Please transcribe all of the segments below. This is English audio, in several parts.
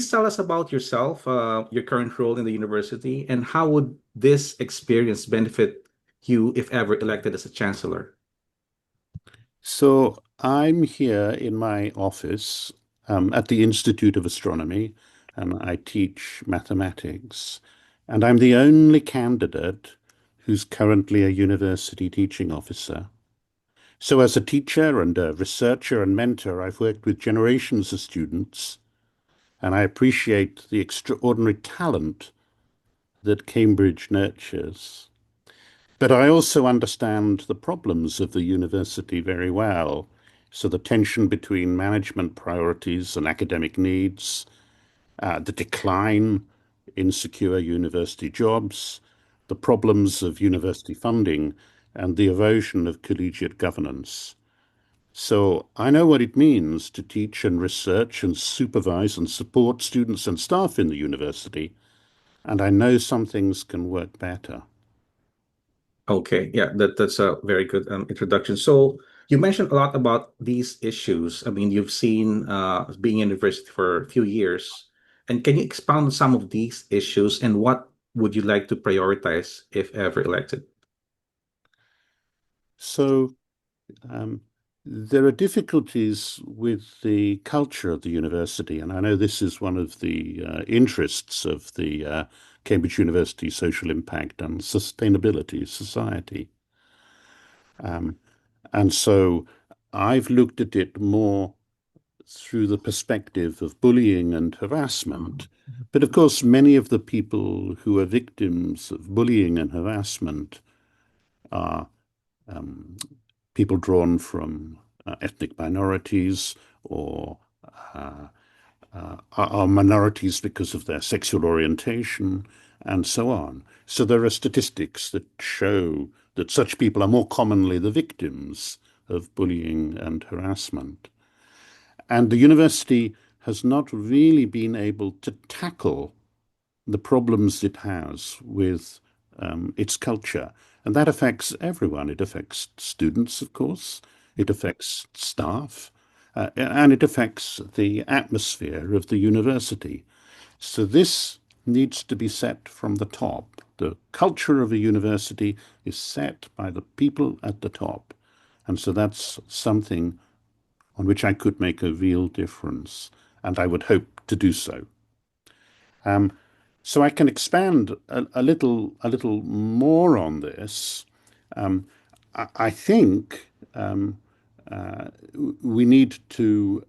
please tell us about yourself, your current role in the university, and how would this experience benefit you if ever elected as a chancellor? So I'm here in my office at the Institute of Astronomy, and I teach mathematics. And I'm the only candidate who's currently a university teaching officer. So as a teacher and a researcher and mentor, I've worked with generations of students, and I appreciate the extraordinary talent that Cambridge nurtures. But I also understand the problems of the university very well. So the tension between management priorities and academic needs, the decline in secure university jobs, the problems of university funding, and the erosion of collegiate governance. So I know what it means to teach and research and supervise and support students and staff in the university, and I know some things can work better. Okay, yeah, that's a very good introduction. So you mentioned a lot about these issues. I mean, you've seen being in university for a few years, and can you expound on some of these issues and what would you like to prioritize if ever elected? So Um, there are difficulties with the culture of the university, and I know this is one of the interests of the Cambridge University Social Impact and Sustainability Society. Um, and so I've looked at it more through the perspective of bullying and harassment. But of course, many of the people who are victims of bullying and harassment are um, people drawn from ethnic minorities or uh, are minorities because of their sexual orientation and so on. So there are statistics that show that such people are more commonly the victims of bullying and harassment. And the university has not really been able to tackle the problems it has with its culture. And that affects everyone. It affects students, of course, it affects staff, and it affects the atmosphere of the university. So this needs to be set from the top. The culture of a university is set by the people at the top. And so that's something on which I could make a real difference, and I would hope to do so. Um, so I can expand a little more on this. Um, I think we need to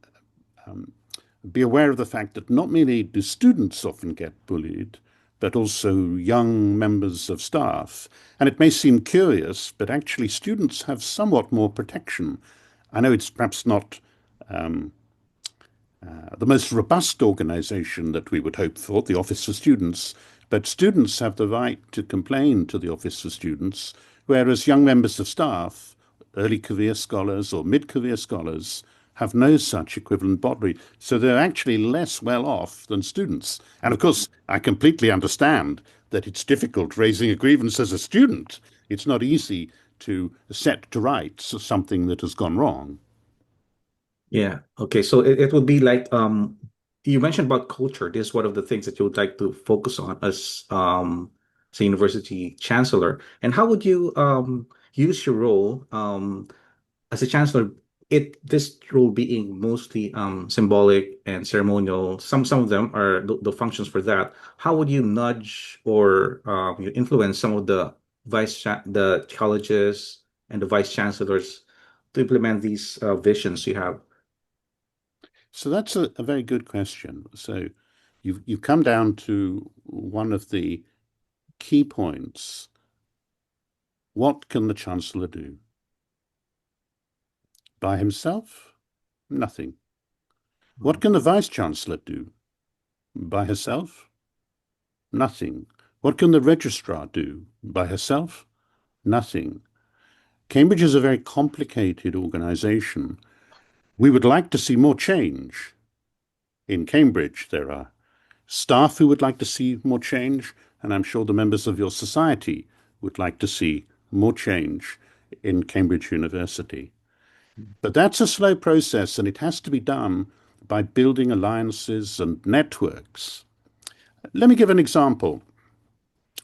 be aware of the fact that not merely do students often get bullied, but also young members of staff. And it may seem curious, but actually students have somewhat more protection. I know it's perhaps not the most robust organisation that we would hope for, the Office for Students, but students have the right to complain to the Office for Students, whereas young members of staff, early career scholars or mid-career scholars, have no such equivalent body. So they're actually less well off than students. And of course, I completely understand that it's difficult raising a grievance as a student. It's not easy to set to rights something that has gone wrong. Yeah. Okay. So it would be like you mentioned about culture. This is one of the things that you would like to focus on as a university chancellor. And how would you use your role as a chancellor? This role being mostly symbolic and ceremonial. Some of them are the functions for that. How would you nudge or you influence some of the the colleges and the vice chancellors to implement these visions you have? So that's a very good question. So you've come down to one of the key points. What can the Chancellor do? By himself? Nothing. What can the Vice Chancellor do? By herself? Nothing. What can the Registrar do? By herself? Nothing. Cambridge is a very complicated organisation. We would like to see more change. In Cambridge, there are staff who would like to see more change, and I'm sure the members of your society would like to see more change in Cambridge University. But that's a slow process, and it has to be done by building alliances and networks. Let me give an example.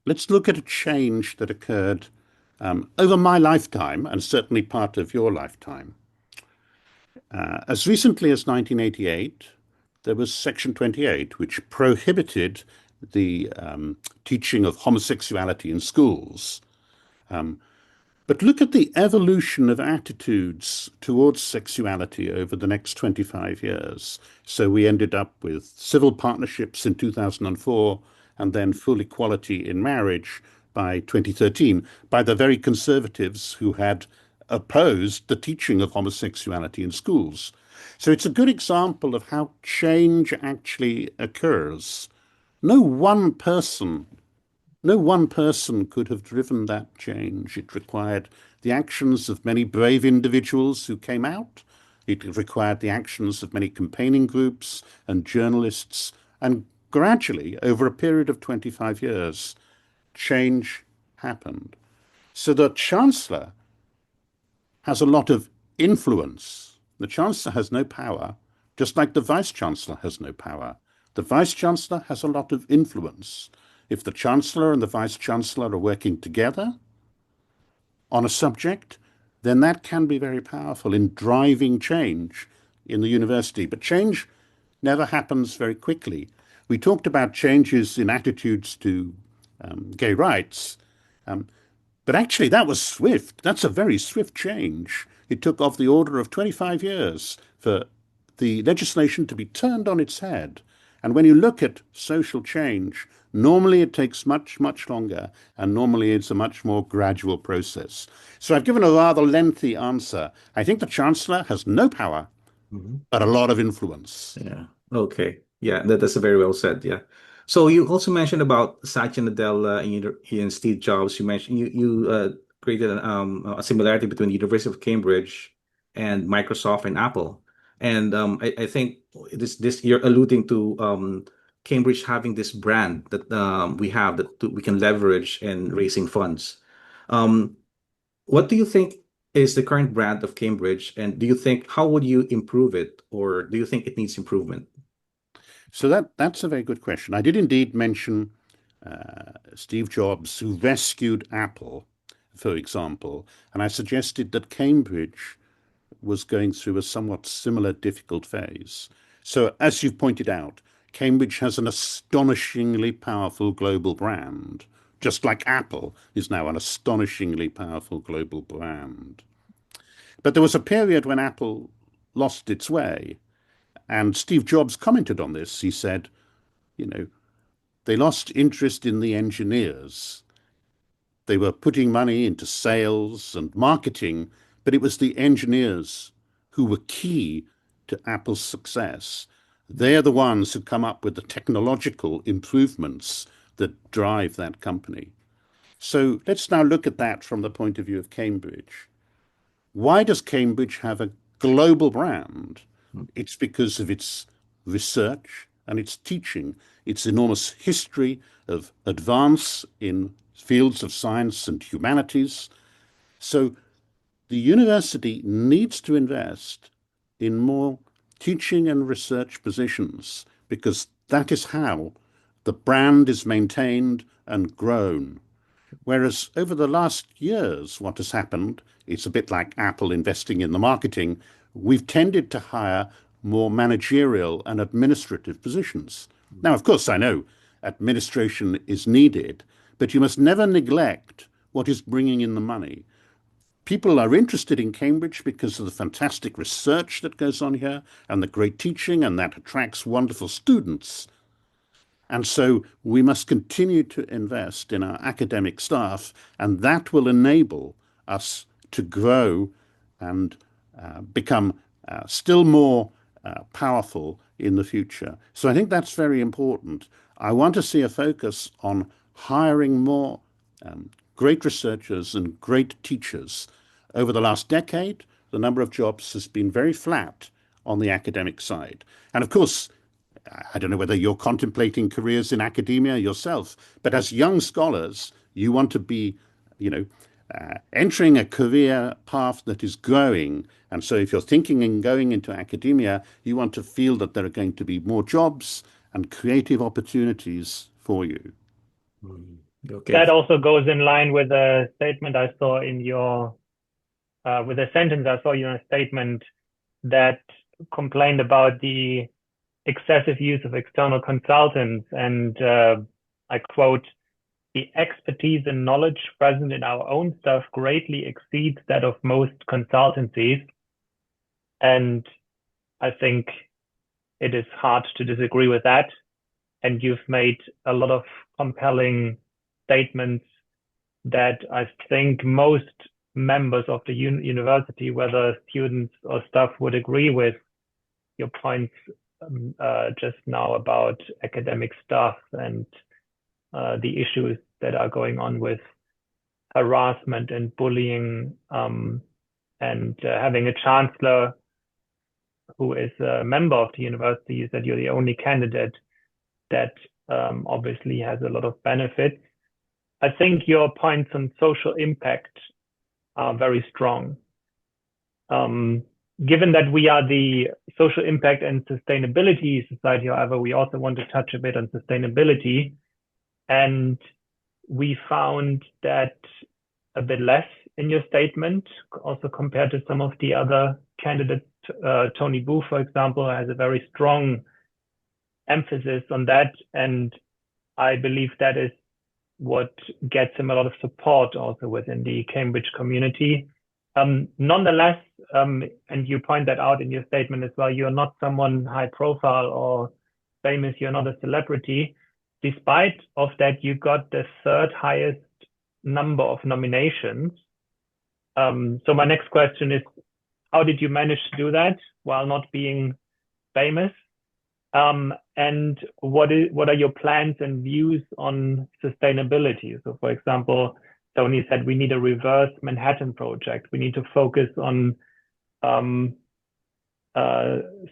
Let's look at a change that occurred over my lifetime and certainly part of your lifetime. As recently as 1988, there was Section 28, which prohibited the teaching of homosexuality in schools. But look at the evolution of attitudes towards sexuality over the next 25 years. So we ended up with civil partnerships in 2004 and then full equality in marriage by 2013 by the very conservatives who had opposed the teaching of homosexuality in schools. So it's a good example of how change actually occurs. No one person no one person could have driven that change. It required the actions of many brave individuals who came out. It required the actions of many campaigning groups and journalists. And gradually, over a period of 25 years, change happened. So the Chancellor has a lot of influence. The Chancellor has no power, just like the Vice Chancellor has no power. The Vice Chancellor has a lot of influence. If the Chancellor and the Vice Chancellor are working together on a subject, then that can be very powerful in driving change in the university. But change never happens very quickly. We talked about changes in attitudes to gay rights, but actually that was swift. That's a very swift change. It took of the order of 25 years for the legislation to be turned on its head. And when you look at social change, normally it takes much, much longer, and normally it's a much more gradual process. So I've given a rather lengthy answer. I think the Chancellor has no power, Mhm. but a lot of influence. Yeah. Okay. Yeah, that's very well said. Yeah. So you also mentioned about Satya Nadella and Steve Jobs. You mentioned you created a similarity between the University of Cambridge and Microsoft and Apple. And I think this you're alluding to Cambridge having this brand that we have that we can leverage in raising funds. Um, what do you think is the current brand of Cambridge, and do you think how would you improve it, or do you think it needs improvement? So that's a very good question. I did indeed mention Steve Jobs, who rescued Apple, for example, and I suggested that Cambridge was going through a somewhat similar difficult phase. So, as you've pointed out, Cambridge has an astonishingly powerful global brand, just like Apple is now an astonishingly powerful global brand. But there was a period when Apple lost its way, and Steve Jobs commented on this. He said, you know, they lost interest in the engineers. They were putting money into sales and marketing, but it was the engineers who were key to Apple's success. They're the ones who come up with the technological improvements that drive that company. So let's now look at that from the point of view of Cambridge. Why does Cambridge have a global brand? It's because of its research and its teaching, its enormous history of advance in fields of science and humanities. So the university needs to invest in more teaching and research positions because that is how the brand is maintained and grown. Whereas over the last years, what has happened, it's a bit like Apple investing in the marketing, we've tended to hire more managerial and administrative positions. Now, of course, I know administration is needed, but you must never neglect what is bringing in the money. People are interested in Cambridge because of the fantastic research that goes on here and the great teaching, and that attracts wonderful students. And so we must continue to invest in our academic staff, and that will enable us to grow and become still more powerful in the future. So I think that's very important. I want to see a focus on hiring more great researchers and great teachers. Over the last decade, the number of jobs has been very flat on the academic side. And of course, I don't know whether you're contemplating careers in academia yourself, but as young scholars, you want to be, you know, entering a career path that is growing. And so if you're thinking and going into academia, you want to feel that there are going to be more jobs and creative opportunities for you. Mm. Okay. That also goes in line with a statement I saw in your, with a sentence I saw in your statement that complained about the excessive use of external consultants. And I quote, the expertise and knowledge present in our own stuff greatly exceeds that of most consultancies. And I think it is hard to disagree with that. And you've made a lot of compelling statements that I think most members of the university, whether students or staff, would agree with your points just now about academic staff and the issues that are going on with harassment and bullying, and having a chancellor who is a member of the university, is that you're the only candidate that obviously has a lot of benefits. I think your points on social impact are very strong. Given that we are the social impact and sustainability society, however, we also want to touch a bit on sustainability. And we found that a bit less in your statement, also compared to some of the other candidates. Tony Booth, for example, has a very strong emphasis on that. And I believe that is what gets him a lot of support also within the Cambridge community. Nonetheless, and you point that out in your statement as well, you're not someone high profile or famous, you're not a celebrity. Despite of that, you got the third highest number of nominations. So my next question is, how did you manage to do that while not being famous? And what are your plans and views on sustainability? So for example, Tony said we need a reverse Manhattan project. We need to focus on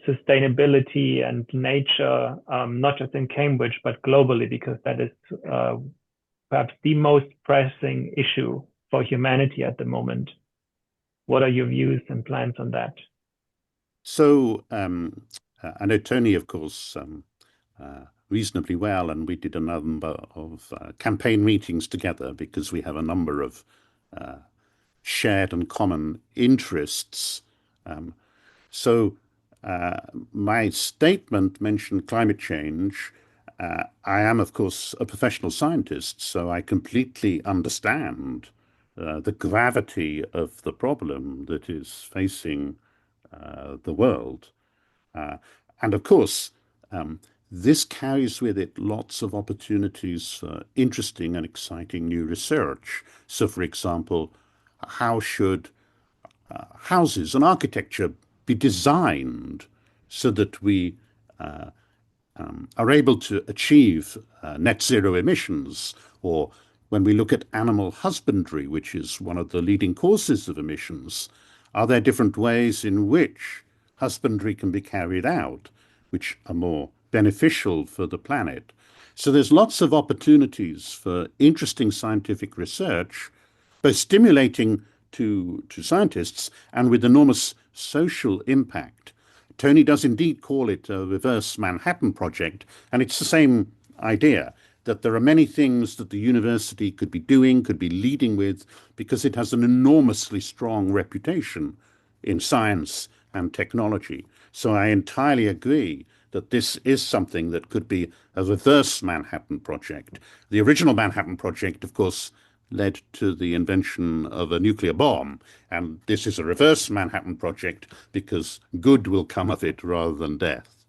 sustainability and nature, not just in Cambridge, but globally, because that is perhaps the most pressing issue for humanity at the moment. What are your views and plans on that? So I know Tony, of course, reasonably well, and we did a number of campaign meetings together because we have a number of shared and common interests. So my statement mentioned climate change. I am, of course, a professional scientist, so I completely understand the gravity of the problem that is facing the world. And of course, this carries with it lots of opportunities for interesting and exciting new research. So, for example, how should houses and architecture be designed so that we are able to achieve net zero emissions? Or when we look at animal husbandry, which is one of the leading causes of emissions, are there different ways in which husbandry can be carried out, which are more beneficial for the planet? So there's lots of opportunities for interesting scientific research, both stimulating to scientists and with enormous social impact. Tony does indeed call it a reverse Manhattan project, and it's the same idea that there are many things that the university could be doing, could be leading with, because it has an enormously strong reputation in science and technology. So I entirely agree that this is something that could be a reverse Manhattan project. The original Manhattan project, of course, led to the invention of a nuclear bomb. And this is a reverse Manhattan project because good will come of it rather than death.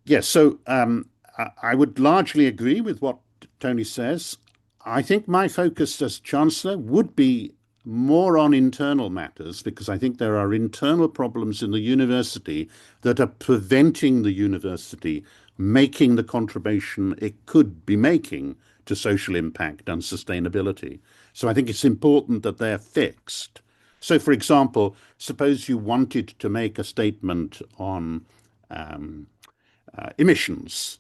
Yes, so I would largely agree with what Tony says. I think my focus as Chancellor would be more on internal matters because I think there are internal problems in the university that are preventing the university making the contribution it could be making to social impact and sustainability. So I think it's important that they're fixed. So, for example, suppose you wanted to make a statement on emissions.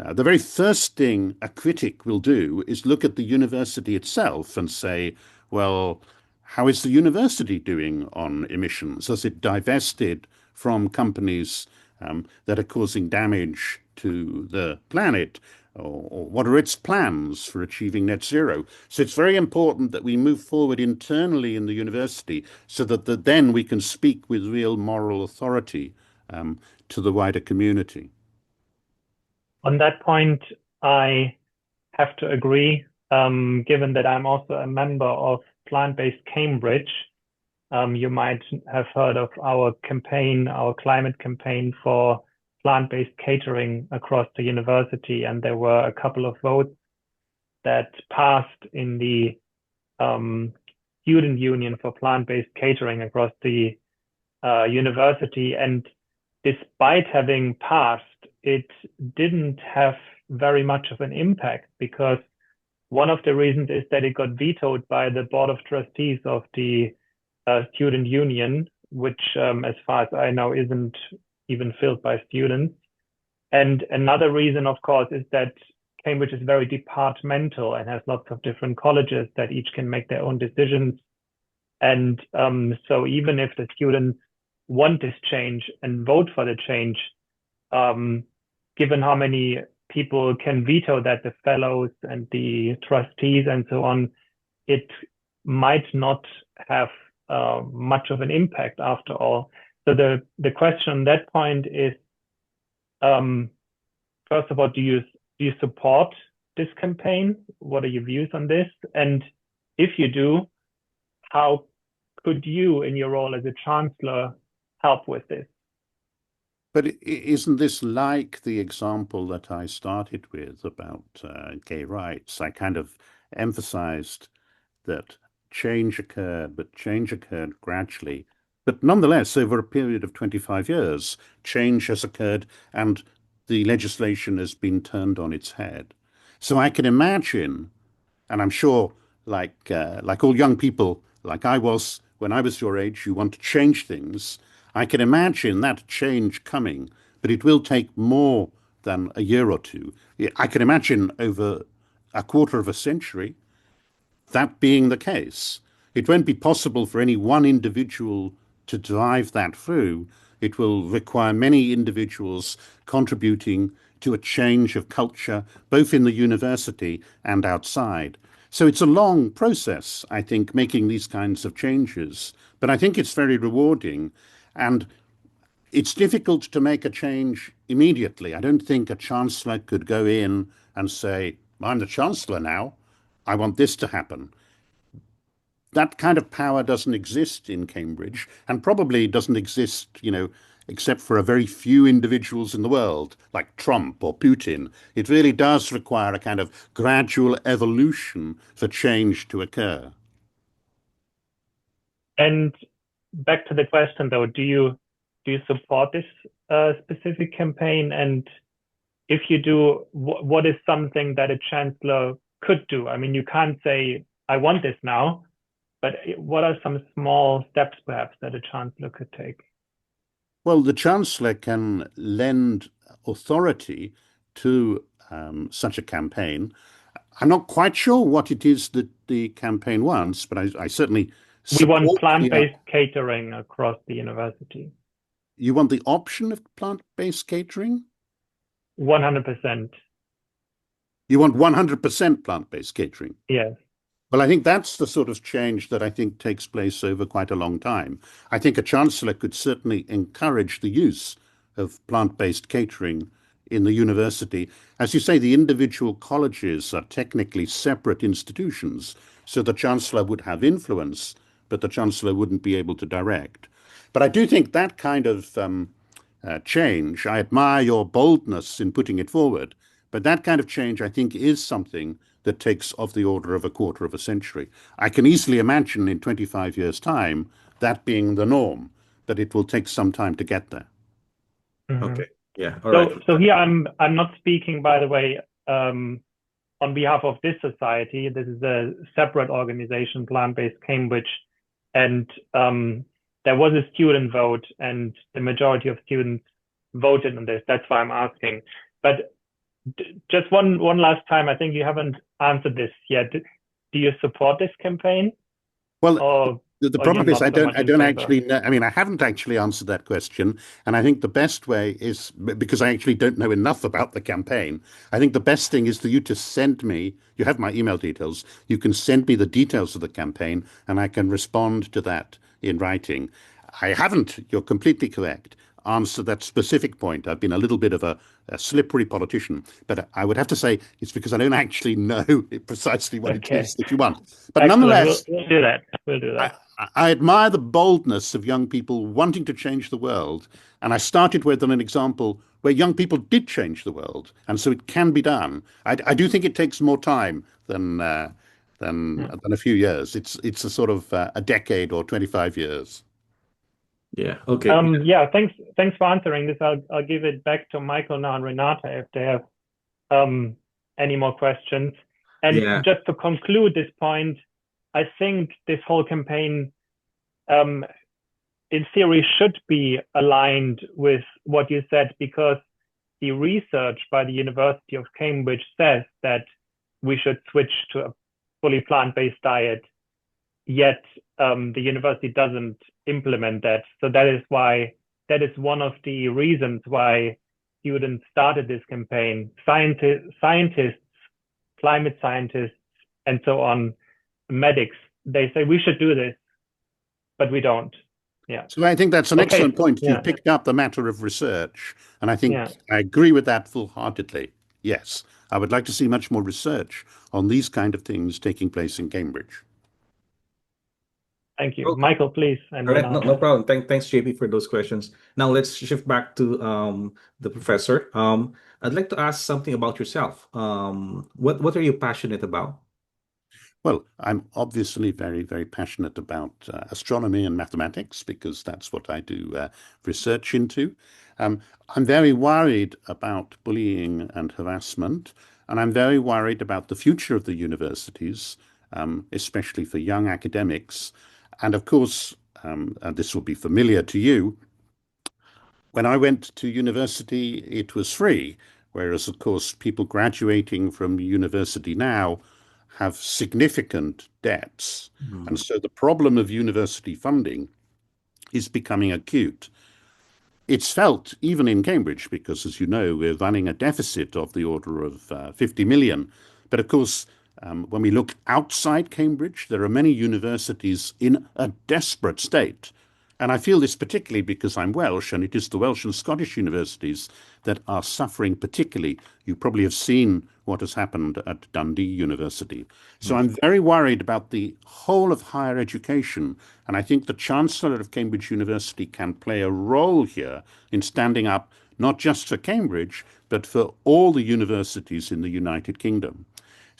The very first thing a critic will do is look at the university itself and say, well, how is the university doing on emissions? Has it divested from companies that are causing damage to the planet? Or what are its plans for achieving net zero? So it's very important that we move forward internally in the university so that then we can speak with real moral authority to the wider community. On that point, I have to agree, given that I'm also a member of Plant-Based Cambridge. You might have heard of our campaign, our climate campaign for plant-based catering across the university, and there were a couple of votes that passed in the student union for plant-based catering across the university. And despite having passed, it didn't have very much of an impact, because one of the reasons is that it got vetoed by the board of trustees of the student union, which, as far as I know, isn't even filled by students. And another reason, of course, is that Cambridge is very departmental and has lots of different colleges that each can make their own decisions. And so even if the students want this change and vote for the change, given how many people can veto that, the fellows and the trustees and so on, it might not have much of an impact after all. So the question on that point is, first of all, do you support this campaign? What are your views on this? And if you do, how could you, in your role as a chancellor, help with this? But isn't this like the example that I started with about gay rights? I kind of emphasized that change occurred, but change occurred gradually. But nonetheless, over a period of 25 years, change has occurred and the legislation has been turned on its head. So I can imagine, and I'm sure, like all young people, like I was when I was your age, you want to change things. I can imagine that change coming, but it will take more than a year or two. I can imagine over a quarter of a century that being the case. It won't be possible for any one individual to drive that through. It will require many individuals contributing to a change of culture, both in the university and outside. So it's a long process, I think, making these kinds of changes. But I think it's very rewarding. And it's difficult to make a change immediately. I don't think a chancellor could go in and say, I'm the chancellor now. I want this to happen. That kind of power doesn't exist in Cambridge, and probably doesn't exist, except for a very few individuals in the world, like Trump or Putin. It really does require a kind of gradual evolution for change to occur. And back to the question, though, do you support this specific campaign? And if you do, what is something that a chancellor could do? I mean, you can't say, I want this now, but what are some small steps perhaps that a chancellor could take? Well, the chancellor can lend authority to such a campaign. I'm not quite sure what it is that the campaign wants, but I certainly We want support plant-based catering across the university. You want the option of plant-based catering? 100%. You want 100% plant-based catering? Yes. Well, I think that's the sort of change that I think takes place over quite a long time. I think a chancellor could certainly encourage the use of plant-based catering in the university. As you say, the individual colleges are technically separate institutions, so the chancellor would have influence, but the chancellor wouldn't be able to direct. But I do think that kind of change, I admire your boldness in putting it forward, but that kind of change, I think, is something that takes of the order of a quarter of a century. I can easily imagine in 25 years' time that being the norm, but it will take some time to get there. Okay. Yeah. All right. So here I'm not speaking, by the way, on behalf of this society. This is a separate organization, Plant-Based Cambridge, and there was a student vote, and the majority of students voted on this. That's why I'm asking. But Just one last time. I think you haven't answered this yet. Do you support this campaign, Well, or the you're problem is not so much I in don't favor? actually know. I mean, I haven't actually answered that question, and I think the best way is because I actually don't know enough about the campaign. I think the best thing is for you to send me. You have my email details. You can send me the details of the campaign, and I can respond to that in writing. I haven't. You're completely correct. Answer that specific point. I've been a little bit of a slippery politician, but I would have to say it's because I don't actually know precisely what it Okay, is that you want. But excellent. We'll nonetheless, we'll do that. We'll do I, that. I admire the boldness of young people wanting to change the world. And I started with an example where young people did change the world. And so it can be done. I do think it takes more time Yeah. than a few years. It's a sort of a decade or 25 years. Yeah. Okay. Yeah. Thanks for answering this. I'll give it back to Michael now and Renata if they have um any more questions. And Yeah. just to conclude this point, I think this whole campaign, um, in theory, should be aligned with what you said, because the research by the University of Cambridge says that we should switch to a fully plant-based diet, yet the university doesn't implement that. So that is one of the reasons why students started this campaign. Scientists, climate scientists, and so on, medics, they say we should do this, but we don't. Yeah. So I think that's an excellent Okay. point. You've Yeah. picked up the matter of research, and I Yeah. think I agree with that full-heartedly. Yes, I would like to see much more research on these kind of things taking place in Cambridge. Thank you. Okay. Michael, please, and All right. No, no Renata. problem. Thanks, JP, for those questions. Now let's shift back to the professor. I'd like to ask something about yourself. What are you passionate about? Well, I'm obviously very, very passionate about astronomy and mathematics because that's what I do research into. I'm very worried about bullying and harassment, and I'm very worried about the future of the universities, especially for young academics. And of course, and this will be familiar to you, when I went to university, it was free, whereas, of course, people graduating from university now have significant debts. Hmm. And so the problem of university funding is becoming acute. It's felt even in Cambridge because, as you know, we're running a deficit of the order of 50 million. But of course, when we look outside Cambridge, there are many universities in a desperate state. And I feel this particularly because I'm Welsh, and it is the Welsh and Scottish universities that are suffering particularly. You probably have seen what has happened at Dundee University. So I'm very worried about the whole of higher education, and I think the Chancellor of Cambridge University can play a role here in standing up not just for Cambridge, but for all the universities in the United Kingdom.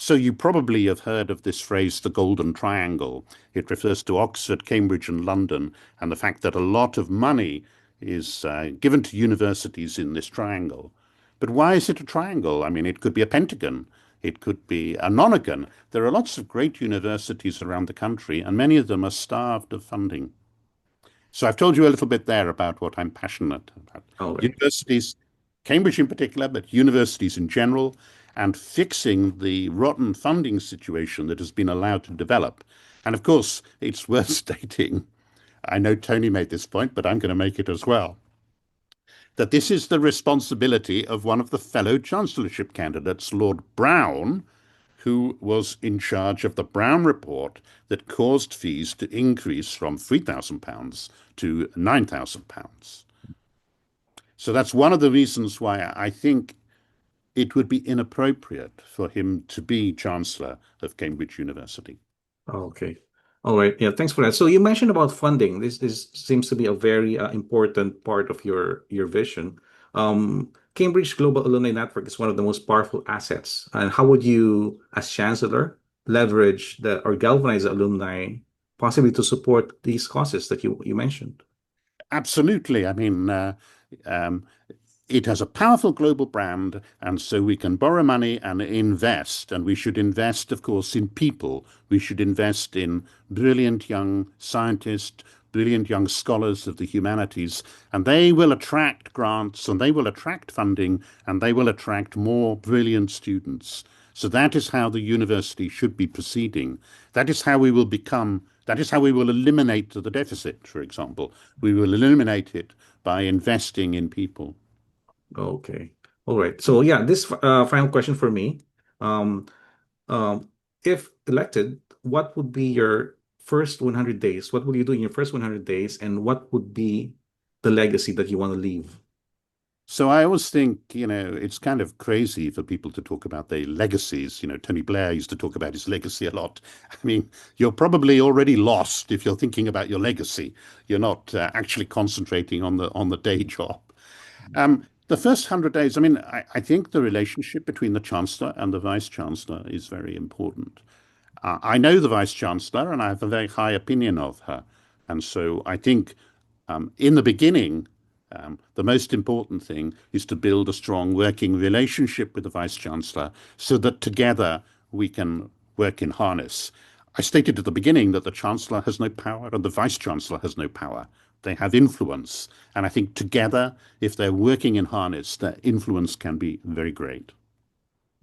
So you probably have heard of this phrase, the Golden Triangle. It refers to Oxford, Cambridge, and London, and the fact that a lot of money is given to universities in this triangle. But why is it a triangle? I mean, it could be a pentagon. It could be a nonagon. There are lots of great universities around the country, and many of them are starved of funding. So I've told you a little bit there about what I'm passionate about. All right. Universities, Cambridge in particular, but universities in general, and fixing the rotten funding situation that has been allowed to develop. And of course, it's worth stating, I know Tony made this point, but I'm going to make it as well, that this is the responsibility of one of the fellow chancellorship candidates, Lord Brown, who was in charge of the Brown report that caused fees to increase from £3,000 to £9,000. So that's one of the reasons why I think it would be inappropriate for him to be Chancellor of Cambridge University. Okay. All right. Yeah, thanks for that. So you mentioned about funding. This seems to be a very important part of your vision. Cambridge Global Alumni Network is one of the most powerful assets. And how would you, as Chancellor, leverage the or galvanize the alumni possibly to support these causes that you mentioned? Absolutely. I mean, um, it has a powerful global brand, and so we can borrow money and invest. And we should invest, of course, in people. We should invest in brilliant young scientists, brilliant young scholars of the humanities, and they will attract grants and they will attract funding and they will attract more brilliant students. So that is how the university should be proceeding. That is how we will become, that is how we will eliminate the deficit, for example. We will eliminate it by investing in people. Okay. All right. So yeah, this final question for me. Um, if elected, what would be your first 100 days? What would you do in your first 100 days, and what would be the legacy that you want to leave? So I always think, it's kind of crazy for people to talk about their legacies. Tony Blair used to talk about his legacy a lot. I mean, you're probably already lost if you're thinking about your legacy. You're not actually concentrating on the day job. The first 100 days, I mean, I think the relationship between the Chancellor and the Vice Chancellor is very important. I know the Vice Chancellor and I have a very high opinion of her. And so I think in the beginning, the most important thing is to build a strong working relationship with the Vice Chancellor so that together we can work in harness. I stated at the beginning that the Chancellor has no power and the Vice Chancellor has no power. They have influence. And I think together, if they're working in harness, their influence can be very great.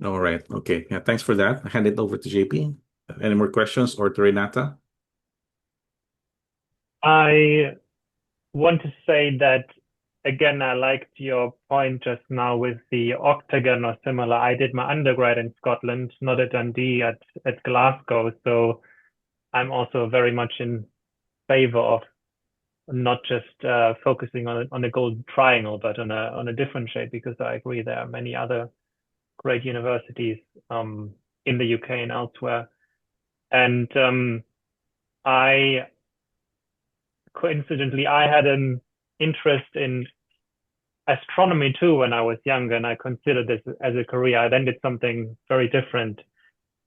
All right. Okay. Yeah. Thanks for that. I hand it over to JP. Any more questions or to Renata? I want to say that again, I liked your point just now with the octagon or similar. I did my undergrad in Scotland, not at Dundee, at Glasgow. So I'm also very much in favor of not just focusing on a golden triangle, but on a different shape, because I agree there are many other great universities in the UK and elsewhere. And I coincidentally I had an interest in astronomy too when I was younger, and I considered this as a career. I then did something very different.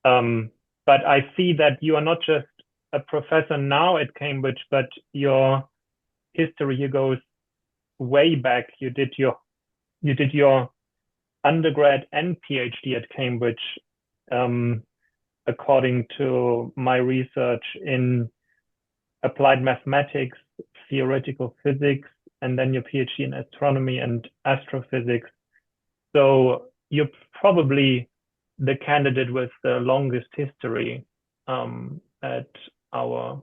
But I see that you are not just a professor now at Cambridge, but your history here goes way back. You did your undergrad and PhD at Cambridge, um, according to my research in applied mathematics, theoretical physics, and then your PhD in astronomy and astrophysics. So you're probably the candidate with the longest history at our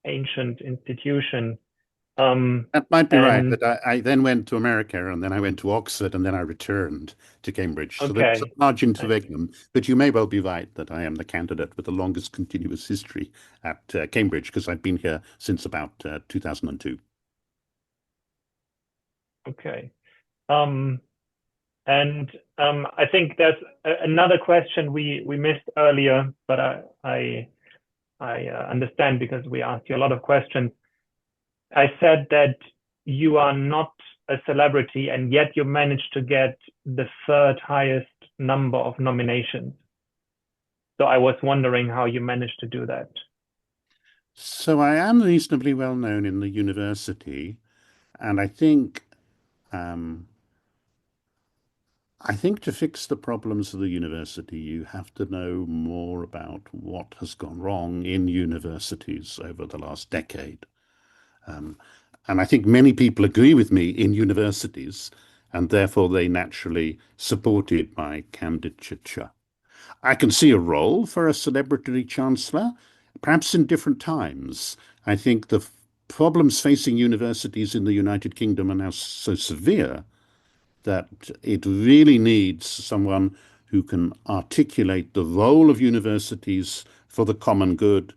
ancient institution. That might be right, And but I then went to America and then I went to Oxford and then I returned to Cambridge. So there was a okay, large I see. interregnum, but you may well be right that I am the candidate with the longest continuous history at Cambridge because I've been here since about 2002. Okay. Um, and I think there's another question we missed earlier, but I understand because we asked you a lot of questions. I said that you are not a celebrity, and yet you managed to get the third highest number of nominations. So I was wondering how you managed to do that. So I am reasonably well known in the university, and um, I think to fix the problems of the university, you have to know more about what has gone wrong in universities over the last decade. Um, and I think many people agree with me in universities, and therefore they naturally supported my candidature. I can see a role for a celebrity chancellor, perhaps in different times. I think the problems facing universities in the United Kingdom are now so severe that it really needs someone who can articulate the role of universities for the common good,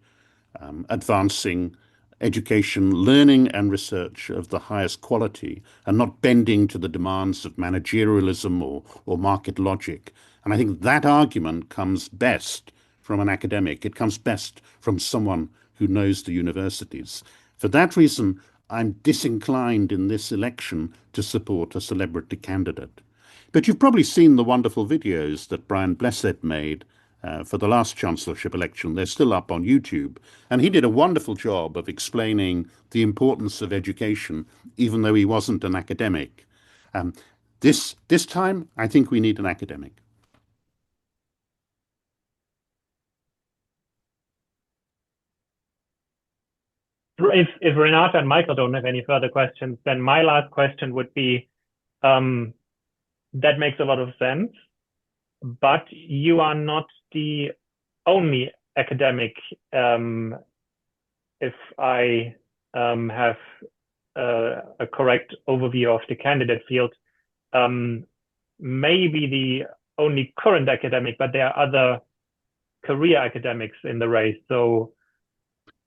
advancing education, learning, and research of the highest quality, and not bending to the demands of managerialism or market logic. And I think that argument comes best from an academic. It comes best from someone who knows the universities. For that reason, I'm disinclined in this election to support a celebrity candidate. But you've probably seen the wonderful videos that Brian Blessed made for the last chancellorship election. They're still up on YouTube. And he did a wonderful job of explaining the importance of education, even though he wasn't an academic. Um, this time, I think we need an academic. if Renata and Michael don't have any further questions, then my last question would be, that makes a lot of sense, but you are not the only academic, if I have a correct overview of the candidate field, maybe the only current academic, but there are other career academics in the race. So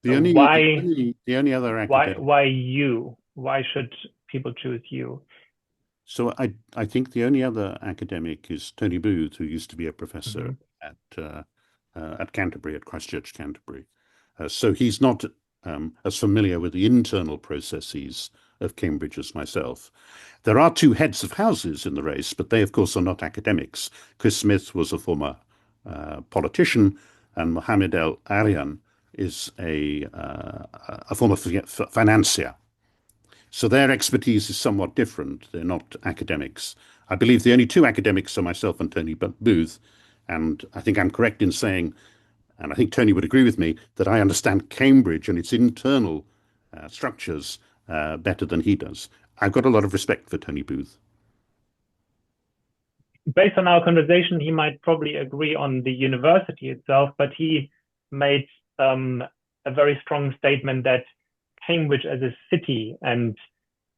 The only other academic. Why you? Why should people choose you? So I think the only other academic is Tony Booth, who used to be a professor at Canterbury, at Christ Church, Canterbury. So he's not as familiar with the internal processes of Cambridge as myself. There are two heads of houses in the race, but they, of course, are not academics. Chris Smith was a former politician, and Mohammed El Arian is a former financier. So their expertise is somewhat different. They're not academics. I believe the only two academics are myself and Tony Booth. And I think I'm correct in saying, and I think Tony would agree with me, that I understand Cambridge and its internal structures better than he does. I've got a lot of respect for Tony Booth. Based on our conversation, he might probably agree on the university itself, but he made a very strong statement that Cambridge as a city and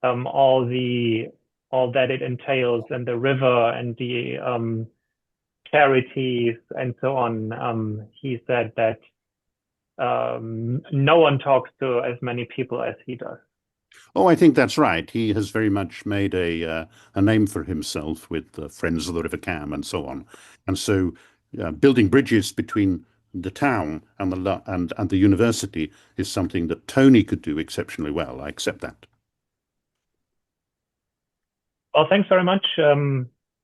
all that it entails, and the river and the charities and so on. He said that no one talks to as many people as he does. Oh, I think that's right. He has very much made a name for himself with Friends of the River Cam and so on. And so building bridges between the town and the university is something that Tony could do exceptionally well. I accept that. Well, thanks very much,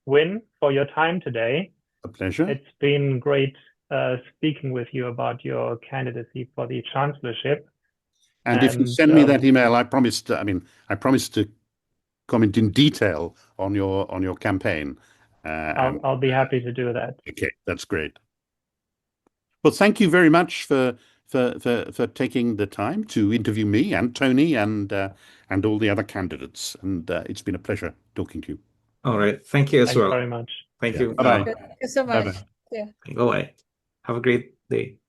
Wyn, for your time today. A pleasure. It's been great speaking with you about your candidacy for the chancellorship. And if you send me that email, I promise to comment in detail on your campaign. I'll be happy to do that. Okay, that's great. Well, thank you very much for taking the time to interview me and Tony and all the other candidates. And it's been a pleasure talking to you. All right. Thank you as well. Thanks very much. Thank you. Bye-bye. Thank you so much. Bye-bye. Yeah. Bye. Have a great day.